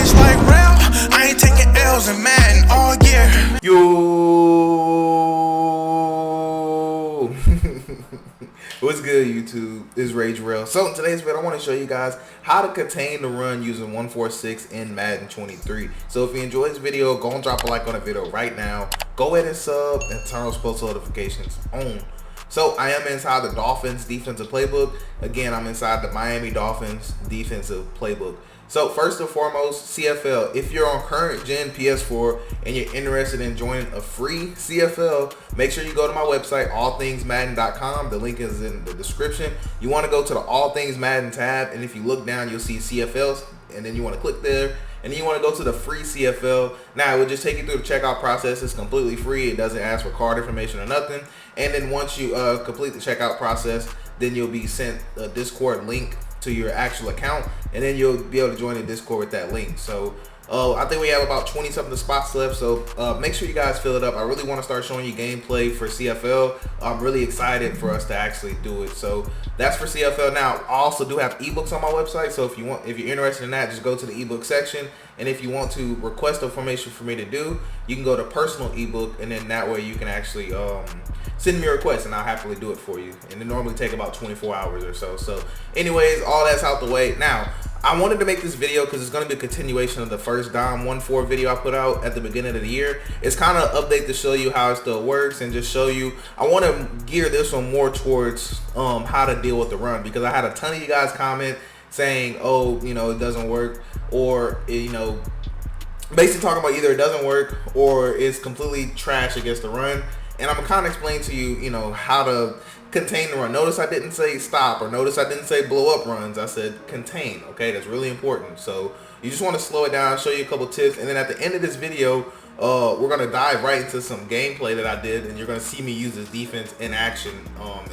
rage like real. I ain't taking L's in Madden all year. Yo, what's good, YouTube? It's Rage Real. So in today's video, I want to show you guys how to contain the run using 146 in Madden 23. So if you enjoyed this video, go and drop a like on the video right now. Go ahead and sub and turn those post notifications on. So I am inside the Dolphins defensive playbook. Again, I'm inside the Miami Dolphins defensive playbook. So first and foremost, CFL. If you're on current gen PS4 and you're interested in joining a free CFL, make sure you go to my website, allthingsmadden.com. The link is in the description. You want to go to the All Things Madden tab, and if you look down, you'll see CFLs, and then you want to click there, and then you want to go to the free CFL. Now, it will just take you through the checkout process. It's completely free. It doesn't ask for card information or nothing. And then once you complete the checkout process, then you'll be sent a Discord link to your actual account, and then you'll be able to join the Discord with that link. So I think we have about 20 something spots left, so make sure you guys fill it up. I really want to start showing you gameplay for CFL. I'm really excited for us to actually do it. So that's for CFL. Now I also do have ebooks on my website, so if you're interested in that, just go to the ebook section, and if you want to request information for me to do, you can go to personal ebook, and then that way you can actually send me a request and I'll happily do it for you. And it normally take about 24 hours or so. So anyways, all that's out the way. Now, I wanted to make this video because it's going to be a continuation of the first Dom 1-4 video I put out at the beginning of the year. It's kind of an update to show you how it still works and just show you. I want to gear this one more towards how to deal with the run, because I had a ton of you guys comment saying, oh, you know, it doesn't work, or, you know, basically talking about either it doesn't work or it's completely trash against the run. And I'm kind of explain to you, you know, how to contain the run. Notice I didn't say stop, or notice I didn't say blow up runs. I said contain. Okay, that's really important. So you just want to slow it down, show you a couple tips, and then at the end of this video, we're gonna dive right into some gameplay that I did, and you're gonna see me use this defense in action.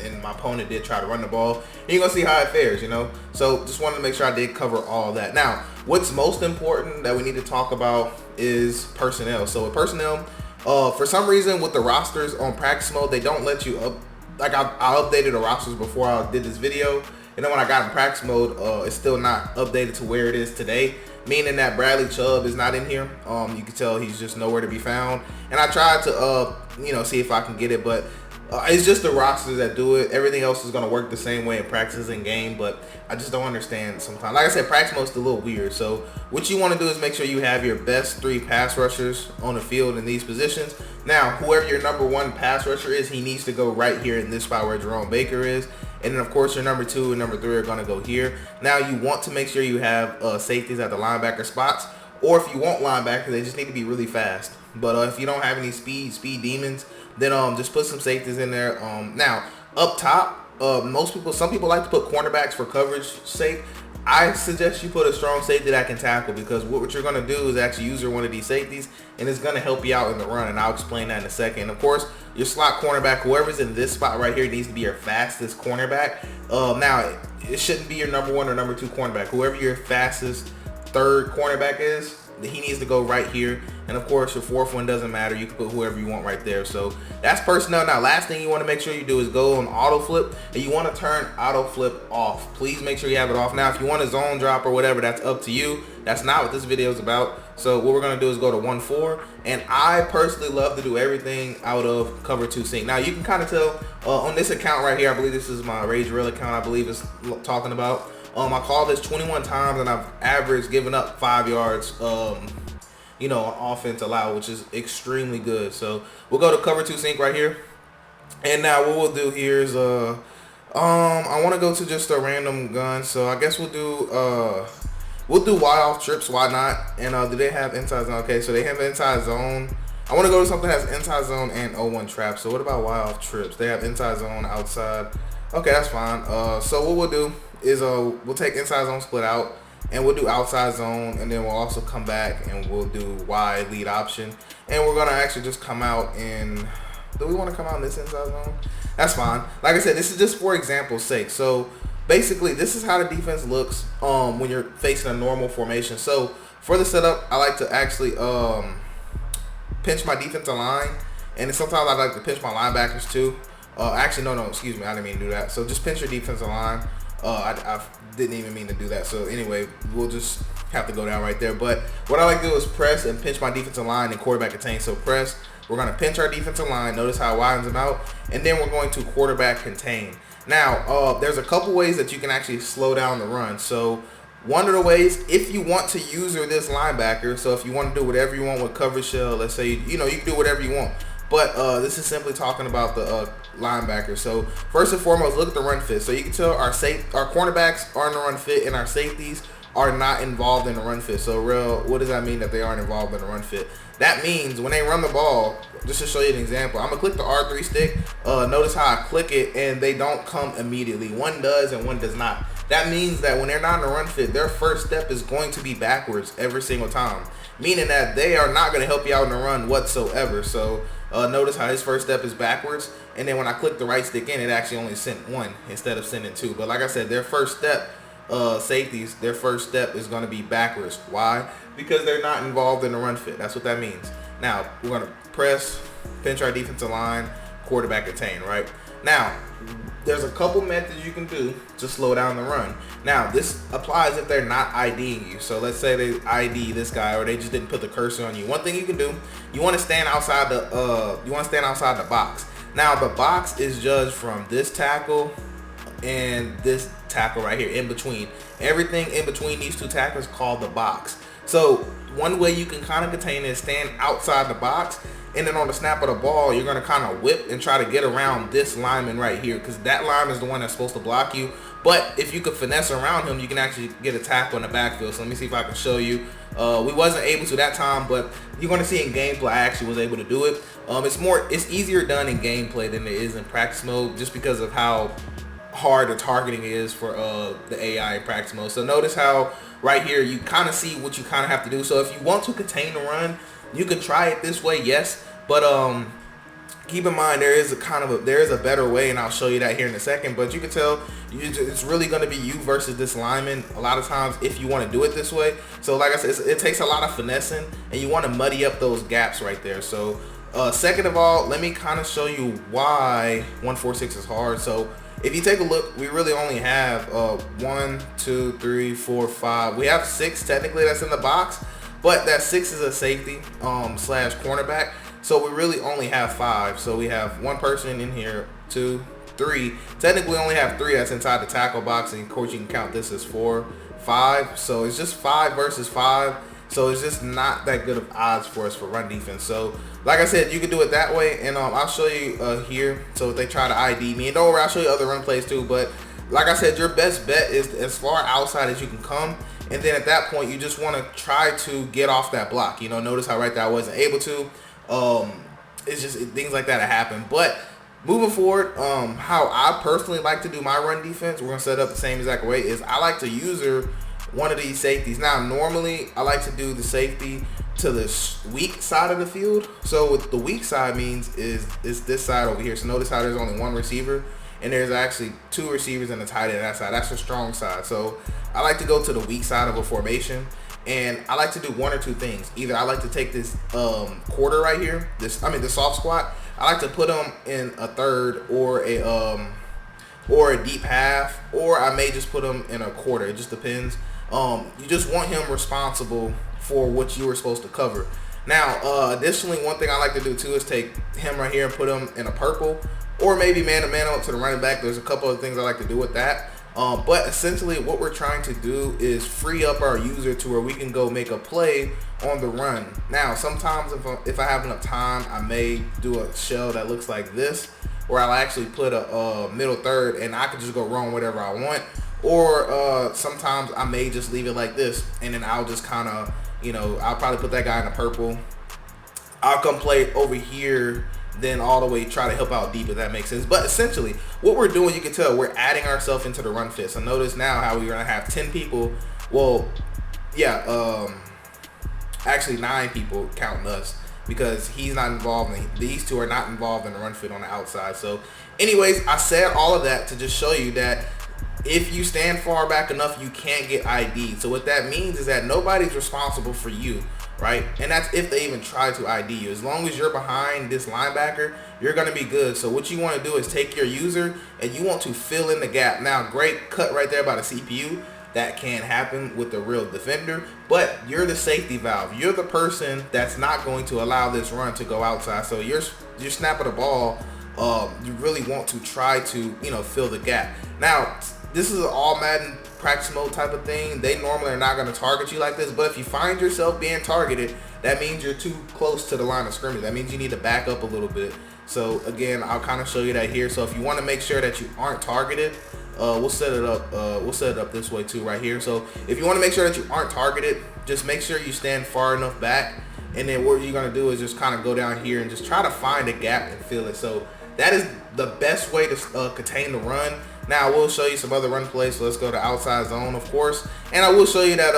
And my opponent did try to run the ball, and you're gonna see how it fares. You know, so just wanted to make sure I did cover all that. Now, what's most important that we need to talk about is personnel. So with personnel, for some reason with the rosters on practice mode, they don't let you up. Like I updated the rosters before I did this video, and then when I got in practice mode, it's still not updated to where it is today, meaning that Bradley Chubb is not in here. You can tell he's just nowhere to be found, and I tried to you know, see if I can get it, but it's just the rosters that do it. Everything else is going to work the same way in practice and game, but I just don't understand sometimes. Like I said, practice mode is a little weird. So what you want to do is make sure you have your best 3 pass rushers on the field in these positions. Now, whoever your number 1 pass rusher is, he needs to go right here in this spot where Jerome Baker is. And then, of course, your number 2 and number 3 are going to go here. Now, you want to make sure you have safeties at the linebacker spots. Or if you want linebackers, they just need to be really fast. But if you don't have any speed demons, then just put some safeties in there. Now, up top, some people like to put cornerbacks for coverage sake. I suggest you put a strong safety that can tackle, because what you're going to do is actually use one of these safeties, and it's going to help you out in the run, and I'll explain that in a second. And of course, your slot cornerback, whoever's in this spot right here, needs to be your fastest cornerback. Now, it shouldn't be your number 1 or number 2 cornerback. Whoever your fastest 3rd cornerback is, he needs to go right here. And of course, your 4th one doesn't matter. You can put whoever you want right there. So that's personnel. Now, last thing you want to make sure you do is go on auto flip, and you want to turn auto flip off. Please make sure you have it off. Now, if you want a zone drop or whatever, that's up to you. That's not what this video is about. So what we're going to do is go to 1-4, and I personally love to do everything out of cover 2 sync. Now, you can kind of tell on this account right here, I believe this is my Rage Real account, I believe it's talking about. I called this 21 times, and I've averaged giving up 5 yards, you know, on offense allowed, which is extremely good. So we'll go to cover 2 sync right here. And now what we'll do here is, I want to go to just a random gun. So I guess we'll do wide off trips, why not? And do they have inside zone? Okay, so they have inside zone. I want to go to something that has inside zone and 0-1 trap. So what about wide off trips? They have inside zone, outside. Okay, that's fine. So what we'll do is we'll take inside zone split out, and we'll do outside zone, and then we'll also come back and we'll do wide lead option, and we're gonna actually just come out in, do we want to come out in this inside zone? That's fine. Like I said, this is just for example's sake. So basically, this is how the defense looks when you're facing a normal formation. So for the setup, I like to actually pinch my defensive line, and sometimes I like to pinch my linebackers too. Actually, no, excuse me, I didn't mean to do that. So just pinch your defensive line. I didn't even mean to do that. So anyway, we'll just have to go down right there. But what I like to do is press and pinch my defensive line and quarterback contain. So press, we're going to pinch our defensive line. Notice how it widens them out. And then we're going to quarterback contain. Now, there's a couple ways that you can actually slow down the run. So one of the ways, if you want to user this linebacker, so if you want to do whatever you want with coverage shell, let's say, you can do whatever you want. But this is simply talking about the linebacker. So first and foremost, look at the run fit. So you can tell our cornerbacks are in the run fit, and our safeties are not involved in the run fit. So what does that mean that they aren't involved in the run fit? That means when they run the ball, just to show you an example, I'm gonna click the R3 stick. Notice how I click it and they don't come immediately. One does and one does not. That means that when they're not in the run fit, their first step is going to be backwards every single time, meaning that they are not going to help you out in the run whatsoever. So notice how his first step is backwards, and then when I click the right stick in, it actually only sent one instead of sending two. But like I said, their first step, safeties, their first step is going to be backwards. Why? Because they're not involved in the run fit. That's what that means. Now we're going to press, pinch our defensive line, quarterback contain, right? Now, there's a couple methods you can do to slow down the run. Now, this applies if they're not IDing you. So let's say they ID this guy, or they just didn't put the cursor on you. One thing you can do, you want to stand outside the box. Now, the box is judged from this tackle and this tackle right here in between. Everything in between these two tackles is called the box. So one way you can kind of contain it is stand outside the box, and then on the snap of the ball, you're going to kind of whip and try to get around this lineman right here, because that lineman is the one that's supposed to block you. But if you could finesse around him, you can actually get a tackle in the backfield. So let me see if I can show you. We wasn't able to that time, but you're going to see in gameplay I actually was able to do it. It's easier done in gameplay than it is in practice mode, just because of how hard the targeting is for the AI in practice mode. So notice how right here you kind of see what you kind of have to do. So if you want to contain the run, you can try it this way, yes, but keep in mind there is a better way, and I'll show you that here in a second. But you can tell it's really going to be you versus this lineman a lot of times if you want to do it this way. So like I said, it takes a lot of finessing, and you want to muddy up those gaps right there. So second of all, let me kind of show you why 146 is hard. So if you take a look, we really only have 1, 2, 3, 4, 5. We have 6 technically that's in the box, but that 6 is a safety slash cornerback. So we really only have 5. So we have one person in here, 2, 3. Technically we only have 3 that's inside the tackle box, and of course you can count this as 4, 5. So it's just 5 versus 5. So it's just not that good of odds for us for run defense. So like I said, you can do it that way, and I'll show you here. So if they try to ID me, and don't worry, I'll show you other run plays too. But like I said, your best bet is as far outside as you can come, and then at that point you just want to try to get off that block. Notice how right there I wasn't able to. It's just things like that happen. But moving forward, how I personally like to do my run defense, we're gonna set up the same exact way, is I like to use one of these safeties. Now normally I like to do the safety to the weak side of the field. So what the weak side means is this side over here. So notice how there's only one receiver, and there's actually 2 receivers and a tight end on that side. That's the strong side. So I like to go to the weak side of a formation, and I like to do one or two things. Either I like to take this quarter right here, the soft squat. I like to put him in a third or a deep half, or I may just put him in a quarter. It just depends. You just want him responsible for what you were supposed to cover. Now, additionally, one thing I like to do too is take him right here and put him in a purple, or maybe man-to-man up to the running back. There's a couple of things I like to do with that. But essentially what we're trying to do is free up our user to where we can go make a play on the run. Now, sometimes if I have enough time, I may do a shell that looks like this, where I'll actually put a middle third, and I can just go run whatever I want. Or sometimes I may just leave it like this, and then I'll just kind of, I'll probably put that guy in the purple. I'll come play over here, then all the way try to help out deep, if that makes sense. But essentially, what we're doing, you can tell we're adding ourselves into the run fit. So notice now how we're going to have 10 people. Well, yeah, actually 9 people counting us, because he's not involved. These 2 are not involved in the run fit on the outside. So anyways, I said all of that to just show you that if you stand far back enough, you can't get ID'd. So what that means is that nobody's responsible for you, right? And that's if they even try to ID you. As long as you're behind this linebacker, you're going to be good. So what you want to do is take your user and you want to fill in the gap. Now, great cut right there by the CPU. That can happen with the real defender, but you're the safety valve. You're the person that's not going to allow this run to go outside. So you're snapping the ball. You really want to try to, fill the gap. Now, this is an all Madden practice mode type of thing. They normally are not going to target you like this, but if you find yourself being targeted, that means you're too close to the line of scrimmage. That means you need to back up a little bit. So again, I'll kind of show you that here. So if you want to make sure that you aren't targeted, we'll set it up. We'll set it up this way too, right here. So if you want to make sure that you aren't targeted, just make sure you stand far enough back. And then what you're gonna do is just kind of go down here and just try to find a gap and fill it. So that is the best way to contain the run. Now I will show you some other run plays. So let's go to outside zone, of course. And I will show you that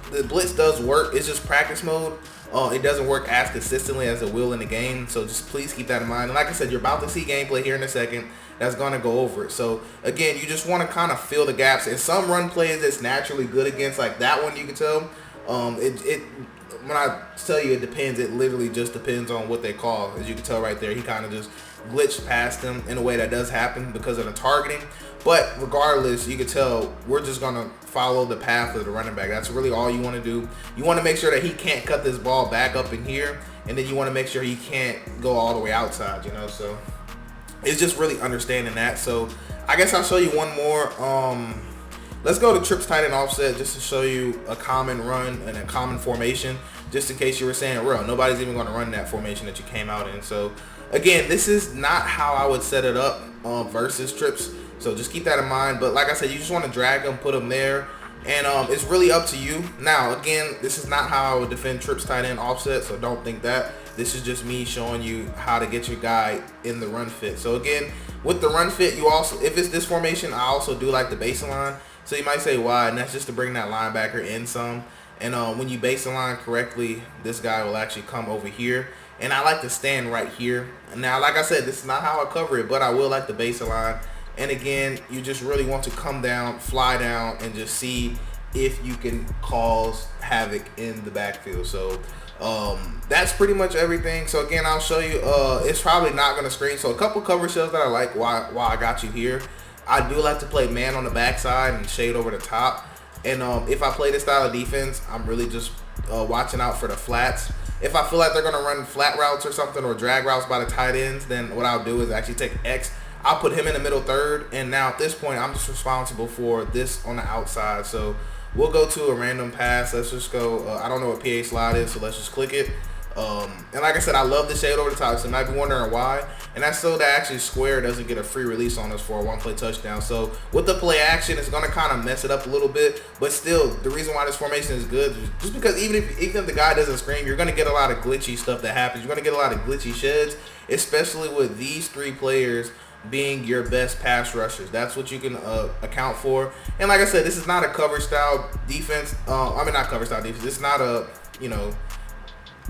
the blitz does work. It's just practice mode. It doesn't work as consistently as it will in the game. So just please keep that in mind. And like I said, you're about to see gameplay here in a second that's going to go over it. So again, you just want to kind of fill the gaps. And some run plays it's naturally good against, like that one, you can tell. When I tell you it depends, it literally just depends on what they call. As you can tell right there, he kind of just glitched past him in a way that does happen because of the targeting. But regardless, you can tell we're just going to follow the path of the running back. That's really all you want to do. You want to make sure that he can't cut this ball back up in here, and then you want to make sure he can't go all the way outside, so it's just really understanding that. So I guess I'll show you one more. Let's go to trips, tight end, offset, just to show you a common run and a common formation, just in case you were saying, real, nobody's even going to run that formation that you came out in. So again, this is not how I would set it up versus trips. So just keep that in mind. But like I said, you just want to drag them, put them there, and it's really up to you. Now, again, this is not how I would defend trips, tight end, offset, so don't think that. This is just me showing you how to get your guy in the run fit. So again, with the run fit, you also, if it's this formation, I also do like the baseline. So you might say why, and that's just to bring that linebacker in some. And when you base the line correctly, this guy will actually come over here. And I like to stand right here. Now, like I said, this is not how I cover it, but I will like the baseline. And again, you just really want to come down, fly down, and just see if you can cause havoc in the backfield. So that's pretty much everything. So again, I'll show you. It's probably not going to screen. So a couple cover shells that I like while I got you here. I do like to play man on the backside and shade over the top. And if I play this style of defense, I'm really just watching out for the flats. If I feel like they're going to run flat routes or something, or drag routes by the tight ends, then what I'll do is actually take X. I'll put him in the middle third. And now at this point, I'm just responsible for this on the outside. So we'll go to a random pass. Let's just go. I don't know what PA slide is, so let's just click it. And like I said, I love the shade over the top, so you might be wondering why. And that's so that actually Square doesn't get a free release on us for a one-play touchdown. So with the play action, it's going to kind of mess it up a little bit. But still, the reason why this formation is good is just because even if the guy doesn't scream, you're going to get a lot of glitchy stuff that happens. You're going to get a lot of glitchy sheds, especially with these three players being your best pass rushers. That's what you can account for. And like I said, this is not a coverage style defense. Not coverage style defense. It's not a,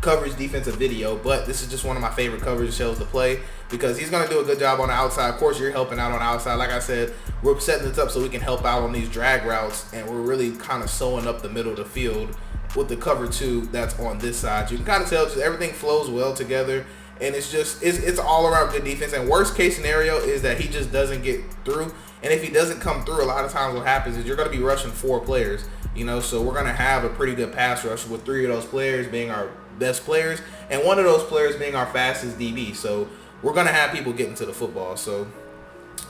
coverage defensive video, but this is just one of my favorite coverage shells to play because he's going to do a good job on the outside. Of course, you're helping out on the outside. Like I said, we're setting this up so we can help out on these drag routes, and we're really kind of sewing up the middle of the field with the cover two that's on this side. You can kind of tell just everything flows well together, and it's all around good defense. And worst case scenario is that he just doesn't get through, and if he doesn't come through, a lot of times what happens is you're going to be rushing 4 players, so we're going to have a pretty good pass rush with 3 of those players being our best players and one of those players being our fastest DB. So we're going to have people getting to the football. So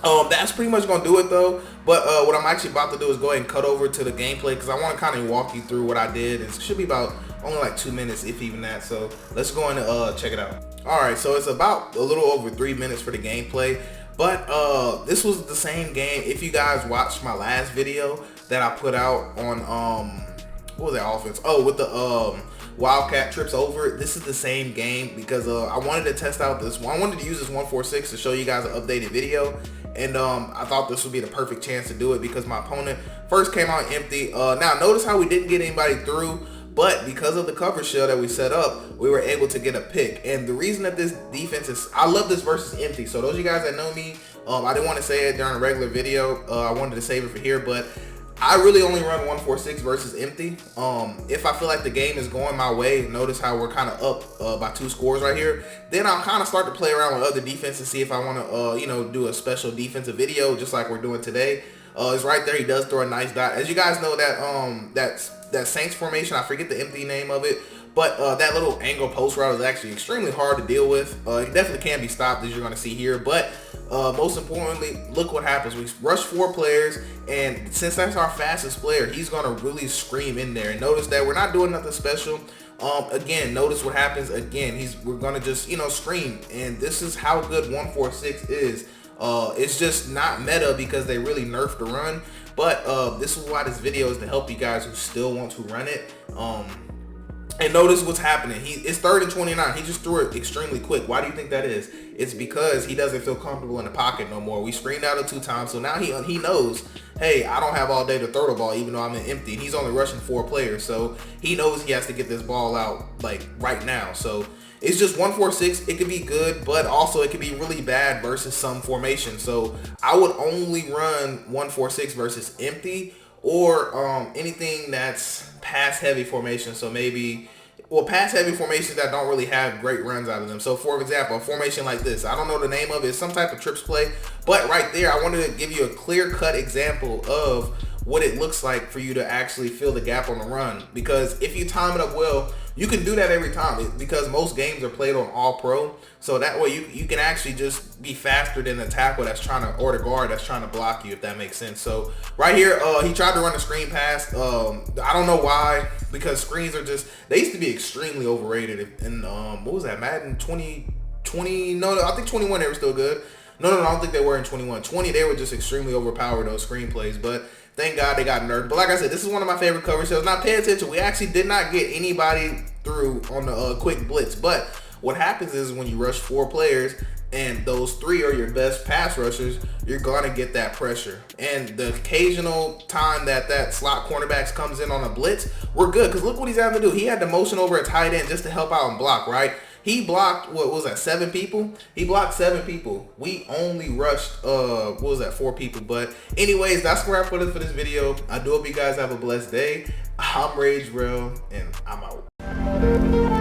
that's pretty much going to do it though. But what I'm actually about to do is go ahead and cut over to the gameplay because I want to kind of walk you through what I did. It should be about only like 2 minutes, if even that. So let's go and check it out. All right, so it's about a little over 3 minutes for the gameplay. But this was the same game. If you guys watched my last video that I put out on what was that offense? Oh, with the Wildcat trips over. This is the same game because I wanted to test out this one. I wanted to use this 146 to show you guys an updated video, and I thought this would be the perfect chance to do it because my opponent first came out empty. Now notice how we didn't get anybody through, but because of the cover shell that we set up, we were able to get a pick. And the reason that this defense is, I love this versus empty. So those of you guys that know me I didn't want to say it during a regular video. I wanted to save it for here, but I really only run 146 versus empty. If I feel like the game is going my way, notice how we're kind of up by 2 scores right here, then I'll kind of start to play around with other defenses, see if I want to, do a special defensive video just like we're doing today. It's right there. He does throw a nice dot. As you guys know, that Saints formation, I forget the empty name of it, but that little angle post route is actually extremely hard to deal with. It definitely can be stopped, as you're going to see here, but most importantly, look what happens. We rush 4 players, and since that's our fastest player, he's going to really scream in there. And notice that we're not doing nothing special. Again, notice what happens. Again, we're going to just, scream, and this is how good 146 is. It's just not meta because they really nerfed the run, but this is why this video is to help you guys who still want to run it. And notice what's happening. It's 3rd and 29. He just threw it extremely quick. Why do you think that is? It's because he doesn't feel comfortable in the pocket no more. We screened out 2 times, so now he knows, hey, I don't have all day to throw the ball, even though I'm in empty. He's only rushing 4 players, so he knows he has to get this ball out like right now. So it's just 146. It could be good, but also it could be really bad versus some formation. So I would only run 146 versus empty, or anything that's pass heavy formation. So maybe, pass heavy formations that don't really have great runs out of them. So for example, a formation like this, I don't know the name of it, it's some type of trips play, but right there I wanted to give you a clear-cut example of what it looks like for you to actually fill the gap on the run. Because if you time it up well, you can do that every time, because most games are played on all pro. So that way you can actually just be faster than the tackle that's trying to, or the guard that's trying to block you, if that makes sense. So right here, he tried to run a screen pass. I don't know why, because screens are just, they used to be extremely overrated. And what was that, Madden 2020? No, I think 21 they were still good. No, I don't think they were in 21. 20, they were just extremely overpowered, those screen plays. But thank God they got nerfed. But like I said, this is one of my favorite coverage shows. Now pay attention. We actually did not get anybody through on the quick blitz. But what happens is when you rush 4 players and those 3 are your best pass rushers, you're going to get that pressure. And the occasional time that slot cornerbacks comes in on a blitz, we're good. Because look what he's having to do. He had to motion over a tight end just to help out and block, right? He blocked, what was that, 7 people? He blocked 7 people. We only rushed, 4 people. But anyways, that's where I put it for this video. I do hope you guys have a blessed day. I'm Rage Real, and I'm out.